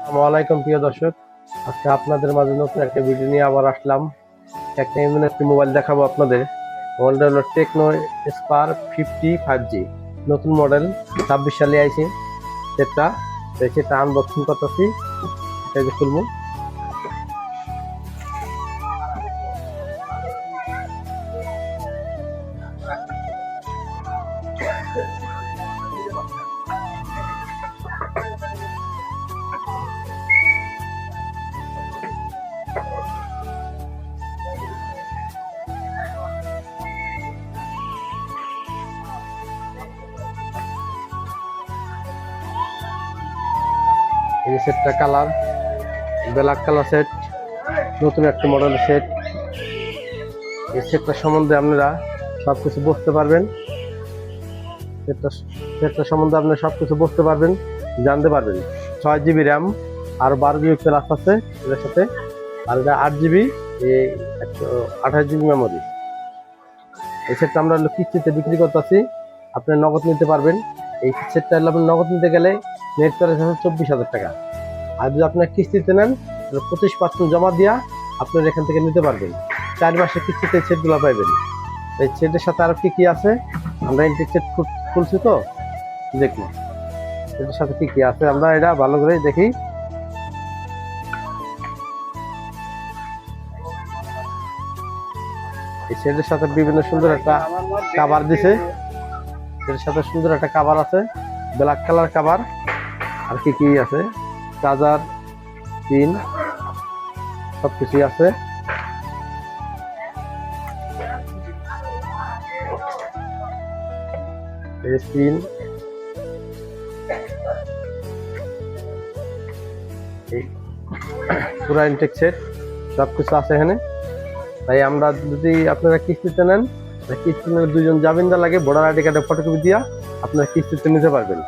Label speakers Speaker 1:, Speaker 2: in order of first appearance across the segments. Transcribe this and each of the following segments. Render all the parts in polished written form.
Speaker 1: আসসালামু আলাইকুম প্রিয় দর্শক, আজকে আপনাদের মাঝে নতুন একটা ভিডিও নিয়ে আবার আসলাম। একটি মোবাইল দেখাবো আপনাদের। মোবাইলটা হলো টেকনো স্পার 50 5G, নতুন মডেল, 26 সালে আইছে। সেটা আনবক্সিং করতেছি, এটা যে খুলবো। এই সেটটা কালার ব্ল্যাক কালার সেট, নতুন একটা মডেলের সেট। এই সেটটা সম্বন্ধে আপনারা সবকিছু বুঝতে পারবেন। সেটটা সম্বন্ধে আপনারা সবকিছু বুঝতে পারবেন, জানতে পারবেন। 6 GB র্যাম আর 12 GB প্লাস আছে এটার সাথে, আর এটা 8 GB 28 GB মেমোরি। এই সেটটা আমরা কিস্তিতে বিক্রি করতেছি, আপনি নগদ নিতে পারবেন। এই সেটটা আপনি নগদ নিতে গেলে নেট প্রাইস আছে 24,000 টাকা। আর যদি আপনার কিস্তিতে নেন, 25% জমা দিয়া আপনার এখান থেকে নিতে পারবেন। 4 মাসের কিস্তিতে এই সেটগুলো পাইবেন। এই সেটের সাথে আরো কি আছে, আমরা ইনটেক সেট খুলছি তো, দেখুন এটার সাথে কি আছে, আমরা এটা ভালো করে দেখি। এই সেটের সাথে বিভিন্ন সুন্দর একটা কাভার দিছে, এর সাথে সুন্দর একটা কাভার আছে, ব্ল্যাক কালার কাভার। আর কি আছে, চার্জার, পিন, সবকিছুই আছে। এই পিন, পুরা ইনটেক সেট সবকিছু আছে এখানে। তাই আমরা যদি আপনারা কিস্তিতে নেন, কিস্তিতে দুজন জামিনদার লাগে, ভোটার আইডি কার্ডের ফটোকপি দিয়া আপনারা কিস্তিতে নিতে পারবেন।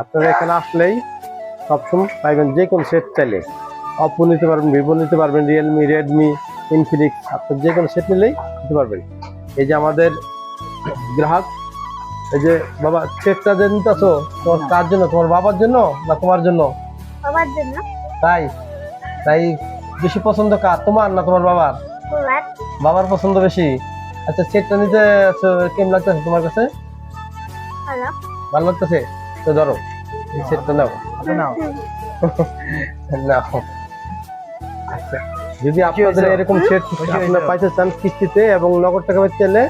Speaker 1: আপনারা এখানে আসলেই সবসময় পাইবেন, যে কোনো সেট চাইলে অপো নিতে পারবেন, ভিভো নিতে পারবেন, রিয়েলমি, রেডমি, ইনফিনিক্স, আপনার যে কোনো সেট নিলেই নিতে পারবেন। এই যে আমাদের গ্রাহক, এই যে বাবা সেটটা যে নিতেছো, তোমার কার জন্য? তোমার বাবার জন্য না তোমার জন্য?
Speaker 2: বাবার জন্য।
Speaker 1: তাই তাই বেশি পছন্দ কার, তোমার না তোমার বাবার? বাবার পছন্দ বেশি। আচ্ছা, সেটটা নিতে কেমন লাগতেছে তোমার কাছে? ভালো লাগতেছে? তো ধরো এই সেটটা নাও। নাও। আচ্ছা, যদি আপনাদের এরকম সেট আপনারা পাইতে চান কিস্তিতে এবং নগদ টাকা চাইলে,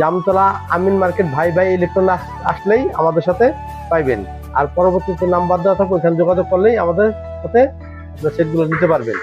Speaker 1: জামতলা আমিন মার্কেট ভাই ইলেকট্রনিক্স আসলেই আমাদের সাথে পাইবেন। আর পরবর্তীতে নাম্বার দেওয়া থাকবে, ওইখানে যোগাযোগ করলেই আমাদের সাথে সেটগুলো নিতে পারবেন।